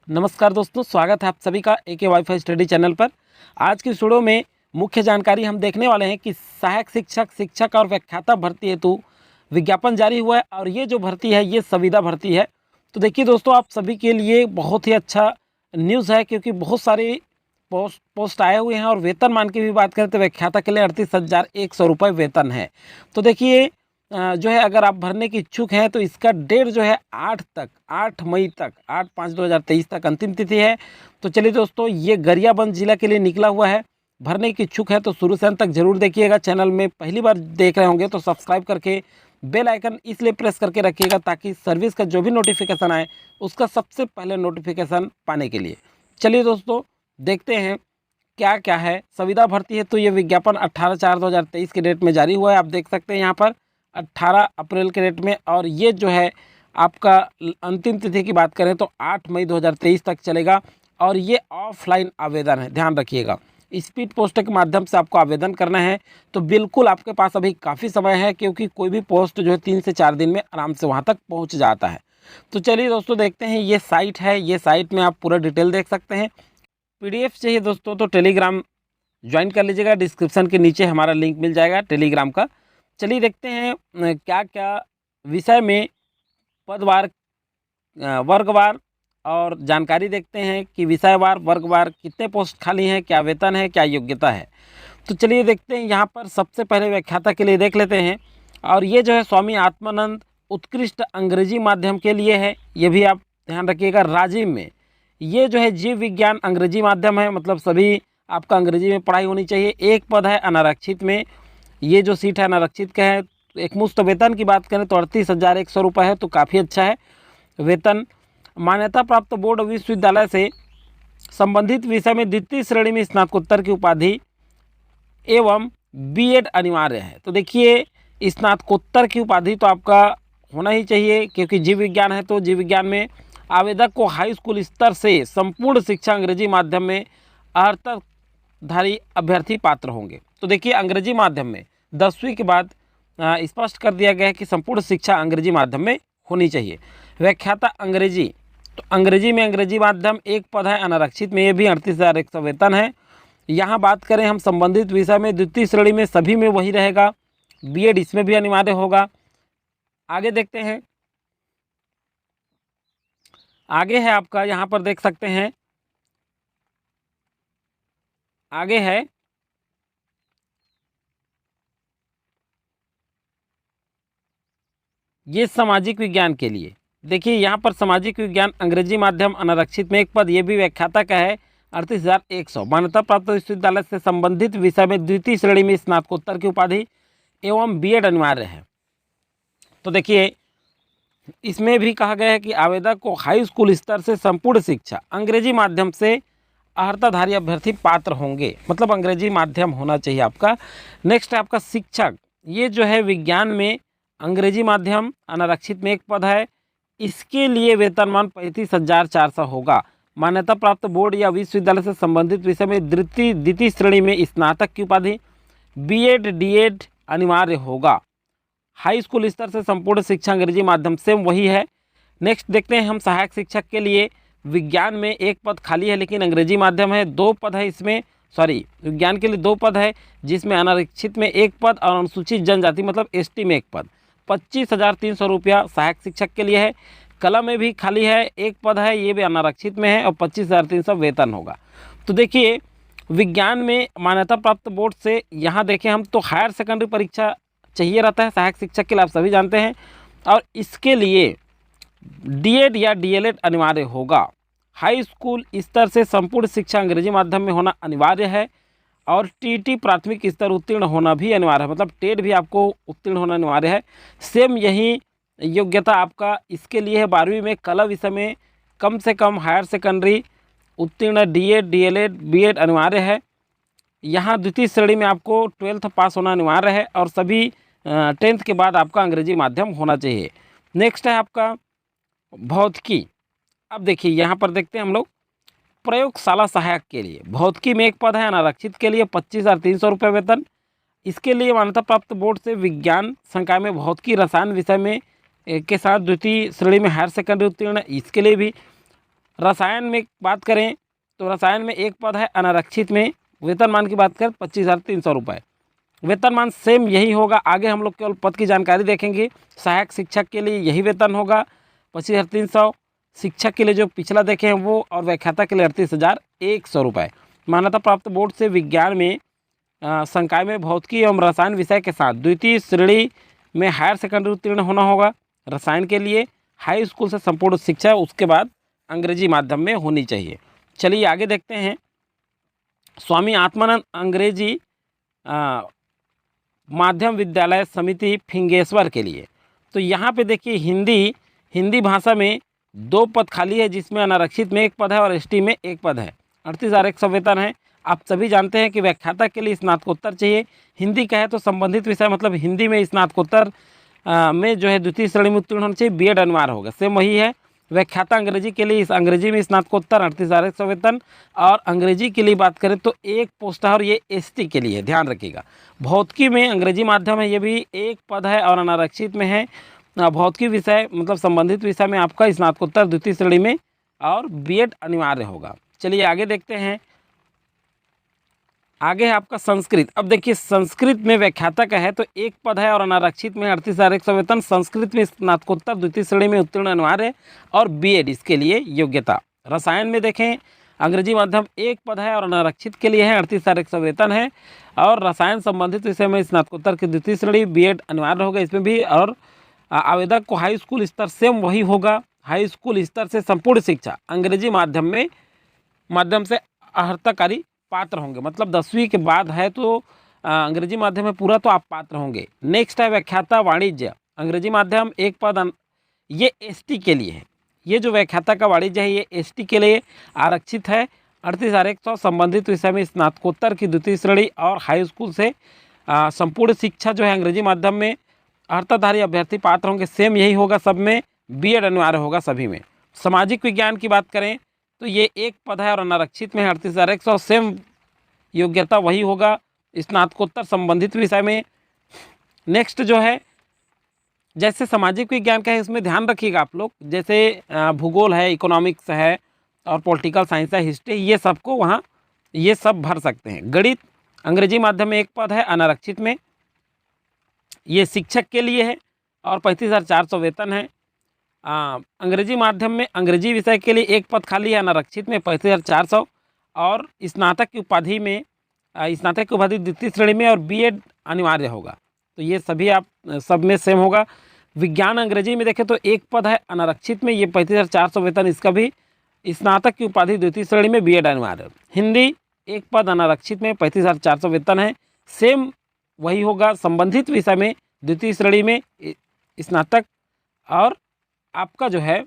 नमस्कार दोस्तों, स्वागत है आप सभी का एके वाईफाई स्टडी चैनल पर। आज की वीडियो में मुख्य जानकारी हम देखने वाले हैं कि सहायक शिक्षक, शिक्षक और व्याख्याता भर्ती हेतु विज्ञापन जारी हुआ है और ये जो भर्ती है ये संविदा भर्ती है। तो देखिए दोस्तों, आप सभी के लिए बहुत ही अच्छा न्यूज़ है क्योंकि बहुत सारे पोस्ट आए हुए हैं और वेतनमान की भी बात करें तो व्याख्याता के लिए 38,100 रुपये वेतन है। तो देखिए जो है, अगर आप भरने के इच्छुक हैं तो इसका डेट जो है 8 मई तक 8/5/2023 तक अंतिम तिथि है। तो चलिए दोस्तों, ये गरियाबंद जिला के लिए निकला हुआ है। भरने के इच्छुक है तो शुरू से अंत तक जरूर देखिएगा। चैनल में पहली बार देख रहे होंगे तो सब्सक्राइब करके बेल आइकन इसलिए प्रेस करके रखिएगा ताकि सर्विस का जो भी नोटिफिकेशन आए उसका सबसे पहले नोटिफिकेशन पाने के लिए। चलिए दोस्तों, देखते हैं क्या क्या है। संविदा भर्ती है तो ये विज्ञापन 18/4/2023 के डेट में जारी हुआ है। आप देख सकते हैं यहाँ पर 18 अप्रैल के डेट में, और ये जो है आपका अंतिम तिथि की बात करें तो 8 मई 2023 तक चलेगा। और ये ऑफलाइन आवेदन है, ध्यान रखिएगा। स्पीड पोस्ट के माध्यम से आपको आवेदन करना है, तो बिल्कुल आपके पास अभी काफ़ी समय है क्योंकि कोई भी पोस्ट जो है 3 से 4 दिन में आराम से वहाँ तक पहुँच जाता है। तो चलिए दोस्तों, देखते हैं। ये साइट है, ये साइट में आप पूरा डिटेल देख सकते हैं। PDF चाहिए दोस्तों तो टेलीग्राम ज्वाइन कर लीजिएगा, डिस्क्रिप्शन के नीचे हमारा लिंक मिल जाएगा टेलीग्राम का। चलिए देखते हैं क्या क्या विषय में पदवार, वर्गवार और जानकारी देखते हैं कि विषयवार, वर्गवार कितने पोस्ट खाली हैं, क्या वेतन है, क्या योग्यता है। तो चलिए देखते हैं। यहाँ पर सबसे पहले व्याख्याता के लिए देख लेते हैं, और ये जो है स्वामी आत्मानंद उत्कृष्ट अंग्रेजी माध्यम के लिए है। ये भी आप ध्यान रखिएगा। राजीव में ये जो है जीव विज्ञान अंग्रेजी माध्यम है, मतलब सभी आपका अंग्रेजी में पढ़ाई होनी चाहिए। एक पद है अनारक्षित में, ये जो सीट है अनारक्षित का है। एक मुश्त वेतन की बात करें तो 38,100 रुपये है, तो काफ़ी अच्छा है वेतन। मान्यता प्राप्त बोर्ड विश्वविद्यालय से संबंधित विषय में द्वितीय श्रेणी में स्नातकोत्तर की उपाधि एवं B.Ed अनिवार्य है। तो देखिए, स्नातकोत्तर की उपाधि तो आपका होना ही चाहिए क्योंकि जीव विज्ञान है। तो जीव विज्ञान में आवेदक को हाई स्कूल स्तर से संपूर्ण शिक्षा अंग्रेजी माध्यम में अर्हताधारी अभ्यर्थी पात्र होंगे। तो देखिए, अंग्रेजी माध्यम में 10वीं के बाद स्पष्ट कर दिया गया है कि संपूर्ण शिक्षा अंग्रेजी माध्यम में होनी चाहिए। व्याख्याता अंग्रेजी, तो अंग्रेजी में अंग्रेजी माध्यम एक पद है अनारक्षित में, ये भी 38,100 वेतन है। यहाँ बात करें हम संबंधित विषय में द्वितीय श्रेणी में सभी में वही रहेगा। B.Ed इसमें भी अनिवार्य होगा। आगे देखते हैं। आगे है आपका, यहाँ पर देख सकते हैं, आगे है ये सामाजिक विज्ञान के लिए। देखिए, यहाँ पर सामाजिक विज्ञान अंग्रेजी माध्यम अनारक्षित में एक पद, ये भी व्याख्याता का है 38,100। मान्यता प्राप्त विश्वविद्यालय से संबंधित विषय में द्वितीय श्रेणी में स्नातकोत्तर की उपाधि एवं B.Ed अनिवार्य है। तो देखिए, इसमें भी कहा गया है कि आवेदक को हाई स्कूल स्तर से संपूर्ण शिक्षा अंग्रेजी माध्यम से अर्हताधारी अभ्यर्थी पात्र होंगे, मतलब अंग्रेजी माध्यम होना चाहिए आपका। नेक्स्ट है आपका शिक्षक। ये जो है विज्ञान में अंग्रेजी माध्यम अनारक्षित में एक पद है। इसके लिए वेतनमान 35,400 होगा। मान्यता प्राप्त बोर्ड या विश्वविद्यालय से संबंधित विषय में द्वितीय श्रेणी में स्नातक की उपाधि B.Ed D.Ed अनिवार्य होगा। हाई स्कूल स्तर से संपूर्ण शिक्षा अंग्रेजी माध्यम से वही है। नेक्स्ट देखते हैं हम सहायक शिक्षक के लिए। विज्ञान में एक पद खाली है लेकिन अंग्रेजी माध्यम है। 2 पद है इसमें, विज्ञान के लिए 2 पद है जिसमें अनारक्षित में 1 पद और अनुसूचित जनजाति मतलब ST में 1 पद। 25,300 रुपया सहायक शिक्षक के लिए है। कला में भी खाली है, 1 पद है, ये भी अनारक्षित में है और 25,300 वेतन होगा। तो देखिए, विज्ञान में मान्यता प्राप्त बोर्ड से यहाँ देखें हम तो हायर सेकेंडरी परीक्षा चाहिए रहता है सहायक शिक्षक के लिए, आप सभी जानते हैं। और इसके लिए D.Ed या DLED अनिवार्य होगा। हाई स्कूल स्तर से संपूर्ण शिक्षा अंग्रेजी माध्यम में होना अनिवार्य है और TT प्राथमिक स्तर उत्तीर्ण होना भी अनिवार्य है, मतलब टेट भी आपको उत्तीर्ण होना अनिवार्य है। सेम यही योग्यता आपका इसके लिए है। 12वीं में कला विषय में कम से कम हायर सेकेंडरी उत्तीर्ण D.Ed DLED B.Ed अनिवार्य है। यहाँ द्वितीय श्रेणी में आपको 12th पास होना अनिवार्य है और सभी 10th के बाद आपका अंग्रेजी माध्यम होना चाहिए। नेक्स्ट है आपका भौतिकी। अब देखिए, यहाँ पर देखते हैं हम लोग प्रयोगशाला सहायक के लिए। भौतिकी में 1 पद है अनारक्षित के लिए 25,300 रुपये वेतन। इसके लिए मान्यता प्राप्त बोर्ड से विज्ञान संकाय में भौतिकी रसायन विषय में के साथ द्वितीय श्रेणी में हायर सेकेंडरी उत्तीर्ण, इसके लिए भी रसायन में बात करें तो रसायन में एक पद है अनारक्षित में, वेतनमान की बात करें 25,300 रुपये। वेतनमान सेम यही होगा। आगे हम लोग केवल पद की जानकारी देखेंगे। सहायक शिक्षक के लिए यही वेतन होगा 25,300, शिक्षक के लिए जो पिछला देखे हैं वो, और व्याख्याता के लिए 38,100 रुपये। मान्यता प्राप्त बोर्ड से विज्ञान में संकाय में भौतिकी एवं रसायन विषय के साथ द्वितीय श्रेणी में हायर सेकेंडरी उत्तीर्ण होना होगा। रसायन के लिए हाई स्कूल से संपूर्ण शिक्षा, उसके बाद अंग्रेजी माध्यम में होनी चाहिए। चलिए आगे देखते हैं। स्वामी आत्मानंद अंग्रेजी माध्यम विद्यालय समिति फिंगेश्वर के लिए, तो यहाँ पे देखिए हिंदी भाषा में 2 पद खाली है, जिसमें अनारक्षित में 1 पद है और एसटी में 1 पद है। 38,100 वेतन है। आप सभी जानते हैं कि व्याख्याता के लिए स्नातकोत्तर चाहिए। हिंदी का है तो संबंधित विषय मतलब हिंदी में स्नातकोत्तर में जो है द्वितीय श्रेणी में उत्तीर्ण होना चाहिए, बीएड अनिवार्य होगा। सेम वही है। व्याख्याता अंग्रेजी के लिए इस अंग्रेजी में स्नातकोत्तर 38,100 वेतन। और अंग्रेजी के लिए बात करें तो 1 पोस्ट है और ये एसटी के लिए, ध्यान रखिएगा। भौतिकी में अंग्रेजी माध्यम है, ये भी 1 पद है और अनारक्षित में है। भौतिकी विषय मतलब संबंधित विषय में आपका स्नातकोत्तर द्वितीय श्रेणी में और बीएड अनिवार्य होगा। चलिए आगे देखते हैं। आगे है आपका संस्कृत। अब देखिए संस्कृत में व्याख्याता का है तो 1 पद है और अनारक्षित में 38,100 वेतन। संस्कृत में स्नातकोत्तर द्वितीय श्रेणी में उत्तीर्ण अनिवार्य है और बीएड इसके लिए योग्यता। रसायन में देखें अंग्रेजी माध्यम 1 पद है और अनारक्षित के लिए है, 38,100 वेतन है और रसायन संबंधित विषय में स्नातकोत्तर की द्वितीय श्रेणी बीएड अनिवार्य होगा इसमें भी। और आवेदक को हाई स्कूल स्तर सेम वही होगा, हाई स्कूल स्तर से संपूर्ण शिक्षा अंग्रेजी माध्यम से अर्हताकारी पात्र होंगे। मतलब 10वीं के बाद है तो अंग्रेजी माध्यम में पूरा तो आप पात्र होंगे। नेक्स्ट है व्याख्याता वाणिज्य, अंग्रेजी माध्यम 1 पद, ये एसटी के लिए है। ये जो व्याख्याता का वाणिज्य है ये एसटी के लिए आरक्षित है। 38,100 संबंधित विषय में स्नातकोत्तर की द्वितीय श्रेणी और हाई स्कूल से संपूर्ण शिक्षा जो है अंग्रेजी माध्यम में अर्हताधारी अभ्यर्थी पात्र होंगे। सेम यही होगा सब में, बीएड अनिवार्य होगा सभी में। सामाजिक विज्ञान की बात करें तो ये 1 पद है और अनारक्षित में 38,100, सेम योग्यता वही होगा स्नातकोत्तर संबंधित विषय में। नेक्स्ट जो है जैसे सामाजिक विज्ञान का है इसमें ध्यान रखिएगा आप लोग, जैसे भूगोल है, इकोनॉमिक्स है और पॉलिटिकल साइंस है, हिस्ट्री, ये सबको वहाँ ये सब भर सकते हैं। गणित अंग्रेजी माध्यम में 1 पद है अनारक्षित में, ये शिक्षक के लिए है और 35,400 वेतन है। अंग्रेजी माध्यम में अंग्रेजी विषय के लिए 1 पद खाली है अनारक्षित में 35,400 और स्नातक की उपाधि में स्नातक की उपाधि द्वितीय श्रेणी में और बीएड अनिवार्य होगा। तो ये सभी आप सब में सेम होगा। विज्ञान अंग्रेजी में देखें तो 1 पद है अनारक्षित में, ये 35,400 वेतन, इसका भी स्नातक की उपाधि द्वितीय श्रेणी में बीएड अनिवार्य। हिंदी 1 पद अनारक्षित में 35,400 वेतन है, सेम वही होगा संबंधित विषय में द्वितीय श्रेणी में स्नातक और आपका जो है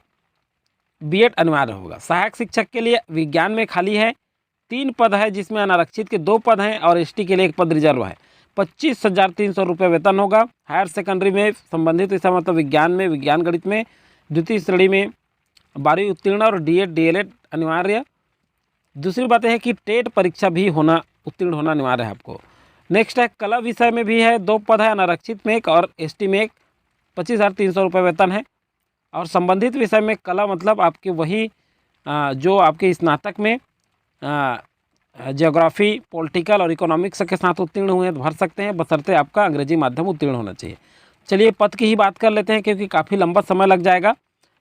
बीएड अनिवार्य होगा। सहायक शिक्षक के लिए विज्ञान में खाली है 3 पद है, जिसमें अनारक्षित के 2 पद हैं और एसटी के लिए 1 पद रिजर्व है। 25,300 रुपये वेतन होगा। हायर सेकेंडरी में संबंधित विषय मतलब विज्ञान में, विज्ञान गणित में द्वितीय श्रेणी में 12वीं उत्तीर्ण और डीएड डीएलएड अनिवार्य। दूसरी बात है कि टेट परीक्षा भी उत्तीर्ण होना अनिवार्य है आपको। नेक्स्ट है कला विषय में भी है 2 पद है अनारक्षित में 1 और एसटी में 1, 25,300 रुपये वेतन है। और संबंधित विषय में कला मतलब आपके वही जो आपके स्नातक में ज्योग्राफी, पॉलिटिकल और इकोनॉमिक्स के साथ उत्तीर्ण हुए हैं तो भर सकते हैं, बशर्ते आपका अंग्रेजी माध्यम उत्तीर्ण होना चाहिए। चलिए पद की ही बात कर लेते हैं क्योंकि काफ़ी लंबा समय लग जाएगा।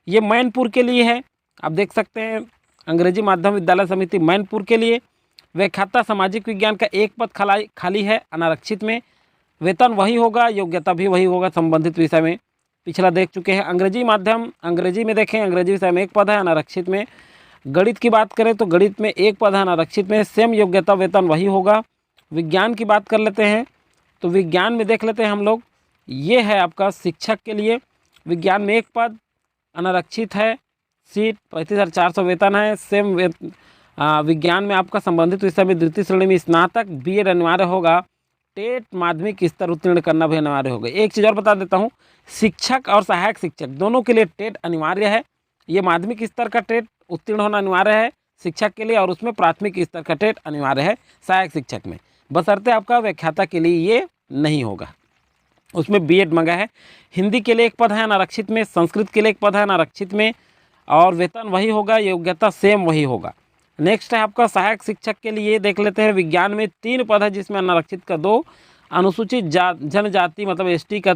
ये मैनपुर के लिए है, आप देख सकते हैं अंग्रेजी माध्यम विद्यालय समिति मैनपुर के लिए। व्याख्याता सामाजिक विज्ञान का 1 पद खाली है अनारक्षित में, वेतन वही होगा, योग्यता भी वही होगा संबंधित विषय में, पिछला देख चुके हैं। अंग्रेजी माध्यम अंग्रेजी में देखें अंग्रेजी विषय में 1 पद है अनारक्षित में। गणित की बात करें तो गणित में 1 पद है अनारक्षित में, सेम योग्यता वेतन वही होगा। विज्ञान की बात कर लेते हैं तो विज्ञान में देख लेते हैं हम लोग, ये है आपका शिक्षक के लिए। विज्ञान में 1 पद अनारक्षित है, सीट 35,400 वेतन है। सेम विज्ञान में आपका संबंधित विषय में द्वितीय श्रेणी में स्नातक बीएड अनिवार्य होगा। टेट माध्यमिक स्तर उत्तीर्ण करना भी अनिवार्य होगा। एक चीज़ और बता देता हूँ, शिक्षक और सहायक शिक्षक दोनों के लिए टेट अनिवार्य है। ये माध्यमिक स्तर का टेट उत्तीर्ण होना अनिवार्य है शिक्षक के लिए और उसमें प्राथमिक स्तर का टेट अनिवार्य है सहायक शिक्षक में, बशर्ते आपका व्याख्याता के लिए ये नहीं होगा, उसमें बीएड मंगा है। हिंदी के लिए 1 पद है अनारक्षित में, संस्कृत के लिए 1 पद है अनारक्षित में, और वेतन वही होगा, योग्यता सेम वही होगा। नेक्स्ट है आपका सहायक शिक्षक के लिए देख लेते हैं। विज्ञान में 3 पद है जिसमें अनारक्षित का 2, अनुसूचित जनजाति मतलब एसटी का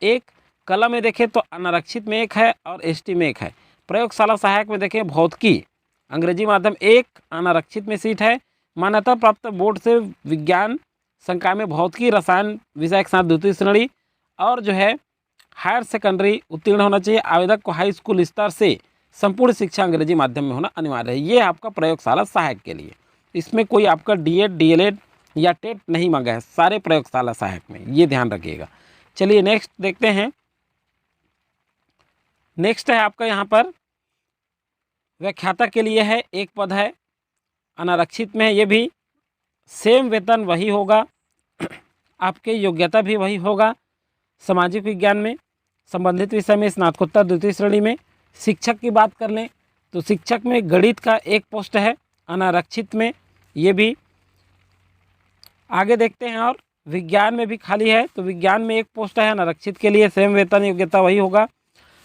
1, कला में देखें तो अनारक्षित में 1 है और एसटी में 1 है। प्रयोगशाला सहायक में देखें भौतिकी अंग्रेजी माध्यम 1 अनारक्षित में सीट है। मान्यता प्राप्त बोर्ड से विज्ञान संकाय में भौतिकी रसायन विषय के साथ द्वितीय श्रेणी और जो है हायर सेकेंडरी उत्तीर्ण होना चाहिए। आवेदक को हाई स्कूल स्तर से संपूर्ण शिक्षा अंग्रेजी माध्यम में होना अनिवार्य है। ये आपका प्रयोगशाला सहायक के लिए, इसमें कोई आपका डीएड डीएलएड या टेट नहीं मांगा है, सारे प्रयोगशाला सहायक में, ये ध्यान रखिएगा। चलिए नेक्स्ट देखते हैं। नेक्स्ट है आपका यहाँ पर व्याख्याता के लिए है, 1 पद है, अनारक्षित में है। ये भी सेम वेतन वही होगा, आपके योग्यता भी वही होगा। सामाजिक विज्ञान में संबंधित विषय में स्नातकोत्तर द्वितीय श्रेणी में। शिक्षक की बात कर लें तो शिक्षक में गणित का 1 पोस्ट है अनारक्षित में, ये भी आगे देखते हैं। और विज्ञान में भी खाली है, तो विज्ञान में 1 पोस्ट है अनारक्षित के लिए, सेम वेतन योग्यता वही होगा।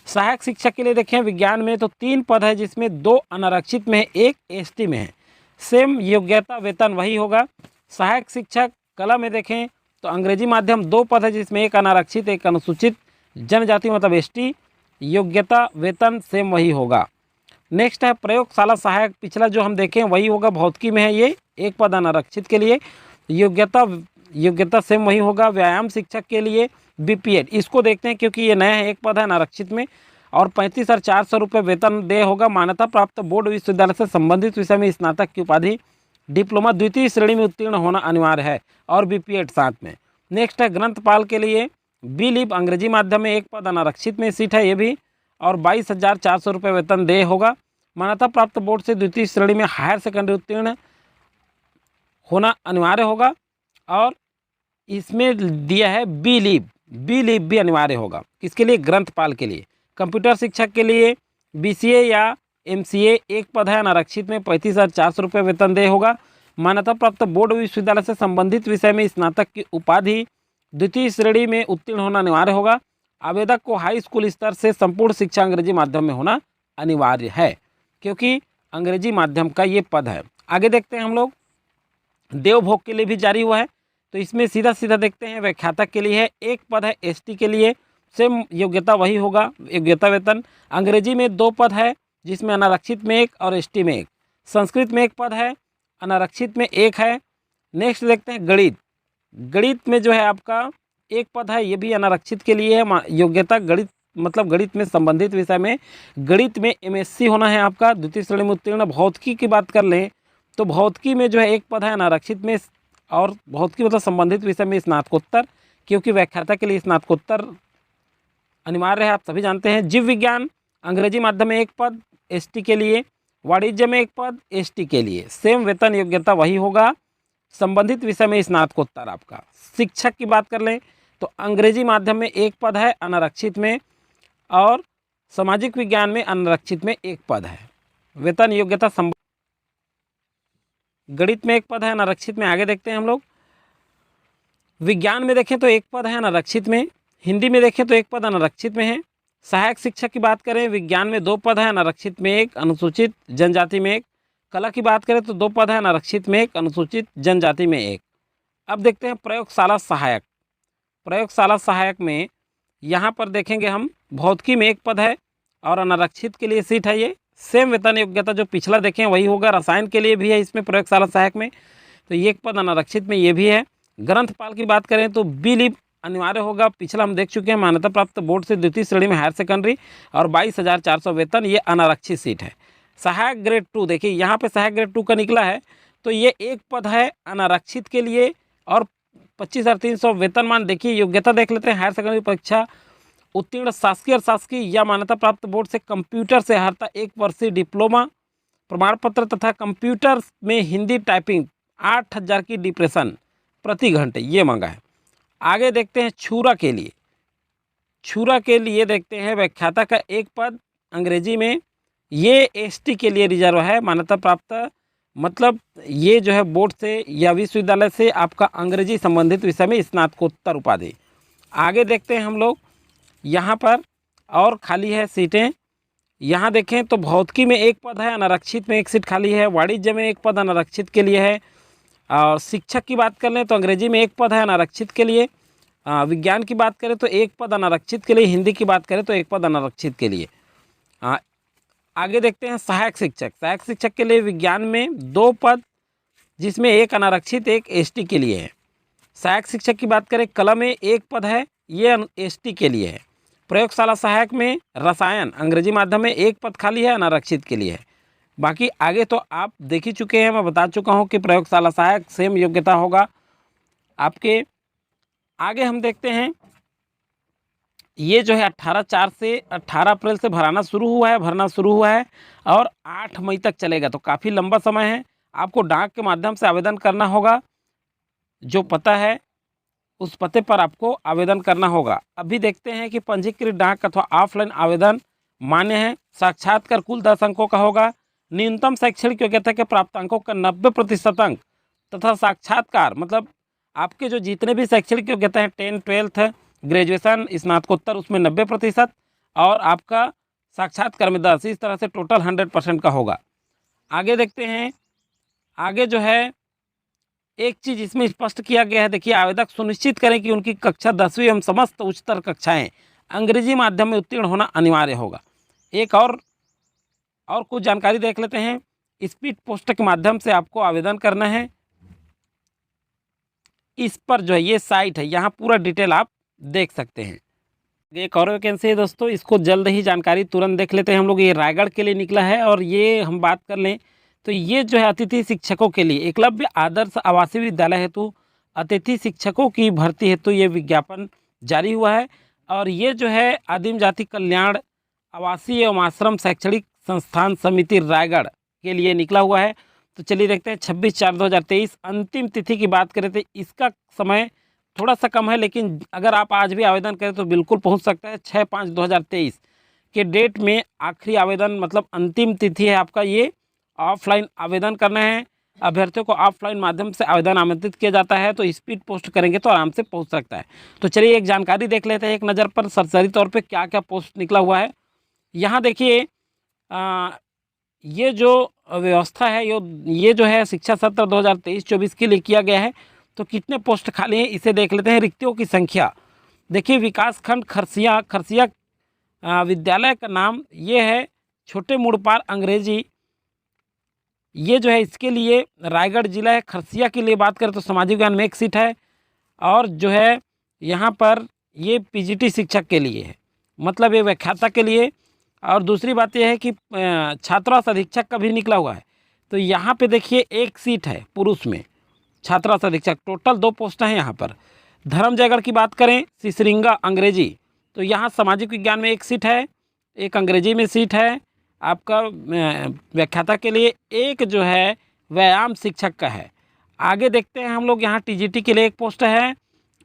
सहायक शिक्षक के लिए देखें विज्ञान में तो 3 पद है जिसमें 2 अनारक्षित में है, 1 एसटी में है, सेम योग्यता वेतन वही होगा। सहायक शिक्षक कला में देखें तो अंग्रेजी माध्यम 2 पद है जिसमें 1 अनारक्षित 1 अनुसूचित जनजाति मतलब एसटी, योग्यता वेतन सेम वही होगा। नेक्स्ट है प्रयोगशाला सहायक, पिछला जो हम देखें वही होगा, भौतिकी में है ये, 1 पद अनारक्षित के लिए, योग्यता सेम वही होगा। व्यायाम शिक्षक के लिए बीपीएड, इसको देखते हैं क्योंकि ये नया है, 1 पद है अनारक्षित में और 35,400 रुपये वेतन दे होगा। मान्यता प्राप्त बोर्ड विश्वविद्यालय से संबंधित विषय में स्नातक की उपाधि, डिप्लोमा द्वितीय श्रेणी में उत्तीर्ण होना अनिवार्य है और बीपीएड साथ में। नेक्स्ट है ग्रंथपाल के लिए बी लिप अंग्रेजी माध्यम में 1 पद अनारक्षित में सीट है ये भी और 22,400 रुपये वेतन दे होगा। मान्यता प्राप्त बोर्ड से द्वितीय श्रेणी में हायर सेकेंडरी उत्तीर्ण होना अनिवार्य होगा और इसमें दिया है बी लिप भी अनिवार्य होगा। किसके लिए? ग्रंथपाल के लिए। कंप्यूटर शिक्षक के लिए बीसीए या एमसीए 1 पद है अनारक्षित में 35,400 रुपये वेतन दे होगा। मान्यता प्राप्त बोर्ड विश्वविद्यालय से संबंधित विषय में स्नातक की उपाधि द्वितीय श्रेणी में उत्तीर्ण होना अनिवार्य होगा। आवेदक को हाई स्कूल स्तर से संपूर्ण शिक्षा अंग्रेजी माध्यम में होना अनिवार्य है क्योंकि अंग्रेजी माध्यम का ये पद है। आगे देखते हैं हम लोग, देवभोग के लिए भी जारी हुआ है तो इसमें सीधा सीधा देखते हैं। व्याख्याता के लिए है 1 पद है एसटी के लिए, सेम योग्यता वही होगा, योग्यता वेतन। अंग्रेजी में 2 पद है जिसमें अनारक्षित में 1 और एसटी में 1। संस्कृत में 1 पद है, अनारक्षित में 1 है। नेक्स्ट देखते हैं गणित। गणित में जो है आपका 1 पद है, ये भी अनारक्षित के लिए है। योग्यता गणित मतलब गणित में संबंधित विषय में, गणित में एमएससी होना है आपका, द्वितीय श्रेणी में उत्तीर्ण। भौतिकी की बात कर लें तो भौतिकी में जो है 1 पद है अनारक्षित में और भौतिकी मतलब संबंधित विषय में स्नातकोत्तर, क्योंकि व्याख्याता के लिए स्नातकोत्तर अनिवार्य है, आप सभी जानते हैं। जीव विज्ञान अंग्रेजी माध्यम में 1 पद एसटी के लिए, वाणिज्य में 1 पद एसटी के लिए, सेम वेतन योग्यता वही होगा, संबंधित विषय में स्नातकोत्तर आपका। शिक्षक की बात कर लें तो अंग्रेजी माध्यम में 1 पद है अनारक्षित में और सामाजिक विज्ञान में अनारक्षित में 1 पद है, वेतन योग्यता गणित में 1 पद है अनारक्षित में। आगे देखते हैं हम लोग, विज्ञान में देखें तो 1 पद है अनारक्षित में, हिंदी में देखें तो 1 पद अनारक्षित में है। सहायक शिक्षक की बात करें विज्ञान में 2 पद है अनारक्षित में 1, अनुसूचित जनजाति में 1। कला की बात करें तो 2 पद है अनारक्षित में 1, अनुसूचित जनजाति में 1। अब देखते हैं प्रयोगशाला सहायक। प्रयोगशाला सहायक में यहाँ पर देखेंगे हम, भौतिकी में 1 पद है और अनारक्षित के लिए सीट है ये, सेम वेतन योग्यता जो पिछला देखें वही होगा। रसायन के लिए भी है इसमें प्रयोगशाला सहायक में, तो ये 1 पद अनारक्षित में ये भी है। ग्रंथपाल की बात करें तो बी लिप अनिवार्य होगा, पिछला हम देख चुके हैं। मान्यता प्राप्त बोर्ड से द्वितीय श्रेणी में हायर सेकेंडरी और 22,400 वेतन, ये अनारक्षित सीट है। सहायक ग्रेड 2 देखिए यहाँ पे सहायक ग्रेड 2 का निकला है तो ये 1 पद है अनारक्षित के लिए और 25,300 वेतनमान। देखिए योग्यता देख लेते हैं, हायर सेकेंडरी परीक्षा उत्तीर्ण शासकीय और शासकीय या मान्यता प्राप्त बोर्ड से कंप्यूटर से अर्हता 1 वर्षीय डिप्लोमा प्रमाण पत्र तथा कंप्यूटर में हिंदी टाइपिंग 8,000 की डिप्रेशन प्रति घंटे, ये मांगा है। आगे देखते हैं छुरा के लिए। छुरा के लिए देखते हैं व्याख्याता का 1 पद अंग्रेजी में, ये एसटी के लिए रिजर्व है। मान्यता प्राप्त मतलब ये जो है बोर्ड से या विश्वविद्यालय से आपका अंग्रेजी संबंधित विषय में स्नातकोत्तर उपाधि। आगे देखते हैं हम लोग यहाँ पर और खाली है सीटें यहाँ देखें तो भौतिकी में एक पद है, अनारक्षित में एक सीट खाली है। वाणिज्य में एक पद अनारक्षित के लिए है। और शिक्षक की बात कर लें तो अंग्रेजी में एक पद है अनारक्षित के लिए। विज्ञान की बात करें तो एक पद अनारक्षित के लिए। हिंदी की बात करें तो एक पद अनारक्षित के लिए। आगे देखते हैं सहायक शिक्षक। सहायक शिक्षक के लिए विज्ञान में 2 पद, जिसमें एक अनारक्षित एक एसटी के लिए है। सहायक शिक्षक की बात करें कला में एक पद है, ये एसटी के लिए है। प्रयोगशाला सहायक में रसायन अंग्रेजी माध्यम में एक पद खाली है, अनारक्षित के लिए है। बाकी आगे तो आप देख ही चुके हैं, मैं बता चुका हूं कि प्रयोगशाला सहायक सेम योग्यता होगा आपके। आगे हम देखते हैं, ये जो है 18/4 से 18 अप्रैल से भरना शुरू हुआ है और 8 मई तक चलेगा, तो काफ़ी लंबा समय है। आपको डाक के माध्यम से आवेदन करना होगा। जो पता है उस पते पर आपको आवेदन करना होगा। अभी देखते हैं कि पंजीकृत डाक अथवा ऑफलाइन आवेदन मान्य है। साक्षात्कार कुल 10 अंकों का होगा। न्यूनतम शैक्षणिक योग्यता के प्राप्तांकों का 90% अंक तथा साक्षात्कार मतलब आपके जो जितने भी शैक्षणिक योग्यता है 10, 12th, ग्रेजुएशन, स्नातकोत्तर, उसमें 90% और आपका साक्षात्कार में 10, इस तरह से टोटल 100% का होगा। आगे देखते हैं, आगे जो है एक चीज़ इसमें स्पष्ट किया गया है। देखिए, आवेदक सुनिश्चित करें कि उनकी कक्षा 10वीं एवं समस्त उच्चतर कक्षाएं अंग्रेजी माध्यम में उत्तीर्ण होना अनिवार्य होगा। एक और कुछ जानकारी देख लेते हैं। स्पीड पोस्ट के माध्यम से आपको आवेदन करना है। इस पर जो है ये साइट है, यहाँ पूरा डिटेल आप देख सकते हैं। एक और वैकेंसी है दोस्तों, इसको जल्द ही जानकारी तुरंत देख लेते हैं हम लोग। ये रायगढ़ के लिए निकला है और ये हम बात कर लें तो ये जो है अतिथि शिक्षकों के लिए एकलव्य आदर्श आवासीय विद्यालय हेतु अतिथि शिक्षकों की भर्ती हेतु ये विज्ञापन जारी हुआ है। और ये जो है आदिम जाति कल्याण आवासीय एवं आश्रम शैक्षणिक संस्थान समिति रायगढ़ के लिए निकला हुआ है। तो चलिए देखते हैं 26/4/2023 अंतिम तिथि की बात करें तो इसका समय थोड़ा सा कम है, लेकिन अगर आप आज भी आवेदन करें तो बिल्कुल पहुंच सकता है। 6/5/2023 के डेट में आखिरी आवेदन मतलब अंतिम तिथि है आपका। ये ऑफलाइन आवेदन करना है। अभ्यर्थियों को ऑफलाइन माध्यम से आवेदन आमंत्रित किया जाता है, तो स्पीड पोस्ट करेंगे तो आराम से पहुंच सकता है। तो चलिए एक जानकारी देख लेते हैं एक नज़र पर सरसरी तौर पे क्या क्या पोस्ट निकला हुआ है। यहाँ देखिए, ये जो व्यवस्था है ये जो है शिक्षा सत्र 2023-24 के लिए किया गया है। तो कितने पोस्ट खाली हैं इसे देख लेते हैं। रिक्तियों की संख्या देखिए, विकासखंड खरसिया विद्यालय का नाम ये है छोटे मुड़पार अंग्रेजी। ये जो है इसके लिए रायगढ़ जिला है। खरसिया के लिए बात करें तो सामाजिक विज्ञान में एक सीट है। और जो है यहाँ पर ये पीजीटी शिक्षक के लिए है, मतलब ये व्याख्याता के लिए। और दूसरी बात यह है कि छात्रावास अधीक्षक का भी निकला हुआ है। तो यहाँ पे देखिए एक सीट है पुरुष में छात्रावास अधीक्षक। टोटल 2 पोस्ट हैं यहाँ पर। धर्म जयगढ़ की बात करें सिसरिंगा अंग्रेजी, तो यहाँ सामाजिक विज्ञान में एक सीट है, एक अंग्रेजी में सीट है आपका व्याख्याता के लिए। एक जो है व्यायाम शिक्षक का है। आगे देखते हैं हम लोग, यहाँ टीजीटी के लिए एक पोस्ट है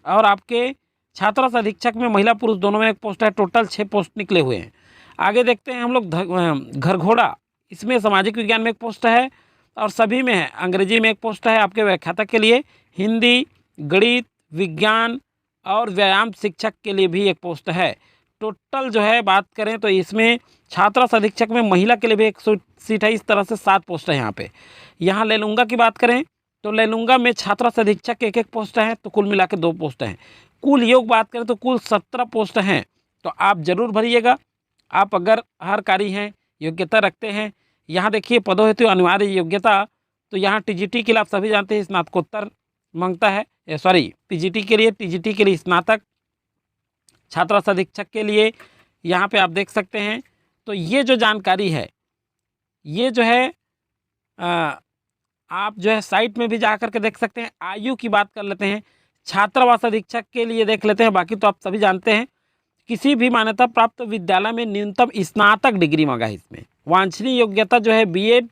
और आपके छात्रावास अधीक्षक में महिला पुरुष दोनों में एक पोस्ट है। टोटल 6 पोस्ट निकले हुए हैं। आगे देखते हैं हम लोग घरघोड़ा, इसमें सामाजिक विज्ञान में एक पोस्ट है और सभी में है। अंग्रेजी में एक पोस्ट है आपके व्याख्याता के लिए। हिंदी, गणित, विज्ञान और व्यायाम शिक्षक के लिए भी एक पोस्ट है। टोटल जो है बात करें तो इसमें छात्रावास अधीक्षक में महिला के लिए भी एक सीट है। इस तरह से 7 पोस्ट है यहाँ पे। यहाँ लेलुंगा की बात करें तो लेलुंगा में छात्रावास अधीक्षक के एक पोस्ट है, तो कुल मिला के 2 पोस्ट हैं। कुल योग बात करें तो कुल 17 पोस्ट हैं। तो आप जरूर भरिएगा, आप अगर हरकारी हैं, योग्यता रखते हैं। यहाँ देखिए पदों हेतु अनिवार्य योग्यता, तो यहाँ टीजीटी के लिए आप सभी जानते हैं स्नातकोत्तर मांगता है, पीजीटी के लिए, टीजीटी के लिए स्नातक, छात्रावास अधीक्षक के लिए यहाँ पे आप देख सकते हैं। तो ये जो जानकारी है ये जो है आप जो है साइट में भी जा कर के देख सकते हैं। आयु की बात कर लेते हैं, छात्रावास अधीक्षक के लिए देख लेते हैं। बाकी तो आप सभी जानते हैं, किसी भी मान्यता प्राप्त विद्यालय में न्यूनतम स्नातक डिग्री मांगा है। इसमें वांछनीय योग्यता जो है बीएड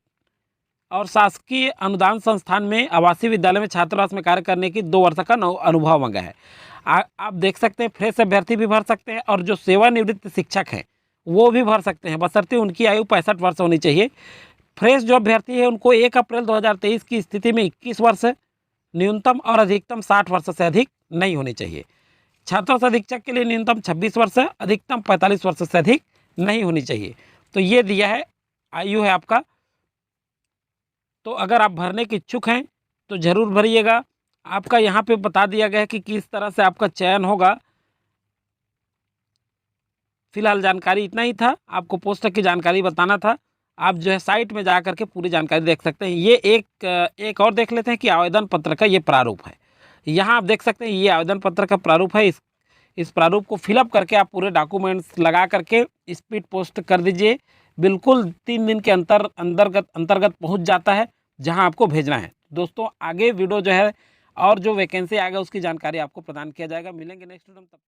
और शासकीय अनुदान संस्थान में आवासीय विद्यालय में छात्रावास में कार्य करने की 2 वर्ष का अनुभव मांगा है। आप देख सकते हैं फ्रेश अभ्यर्थी भी भर सकते हैं और जो सेवानिवृत्त शिक्षक हैं वो भी भर सकते हैं, बशर्ते उनकी आयु 65 वर्ष होनी चाहिए। फ्रेश जो अभ्यर्थी है उनको 1 अप्रैल 2023 की स्थिति में 21 वर्ष न्यूनतम और अधिकतम 60 वर्ष से अधिक नहीं होनी चाहिए। छात्रावास अधीक्षक के लिए न्यूनतम 26 वर्ष, अधिकतम 45 वर्ष से अधिक नहीं होनी चाहिए। तो ये दिया है, आयु है आपका। तो अगर आप भरने के इच्छुक हैं तो ज़रूर भरिएगा। आपका यहाँ पे बता दिया गया है कि किस तरह से आपका चयन होगा। फिलहाल जानकारी इतना ही था, आपको पोस्ट की जानकारी बताना था। आप जो है साइट में जा करके पूरी जानकारी देख सकते हैं। ये एक और देख लेते हैं कि आवेदन पत्र का ये प्रारूप है। यहाँ आप देख सकते हैं ये आवेदन पत्र का प्रारूप है। इस प्रारूप को फिलअप करके आप पूरे डॉक्यूमेंट्स लगा करके स्पीड पोस्ट कर दीजिए। बिल्कुल 3 दिन के अंतर्गत पहुँच जाता है जहाँ आपको भेजना है। दोस्तों आगे वीडियो जो है और जो वैकेंसी आएगा उसकी जानकारी आपको प्रदान किया जाएगा। मिलेंगे नेक्स्ट वीडियो में।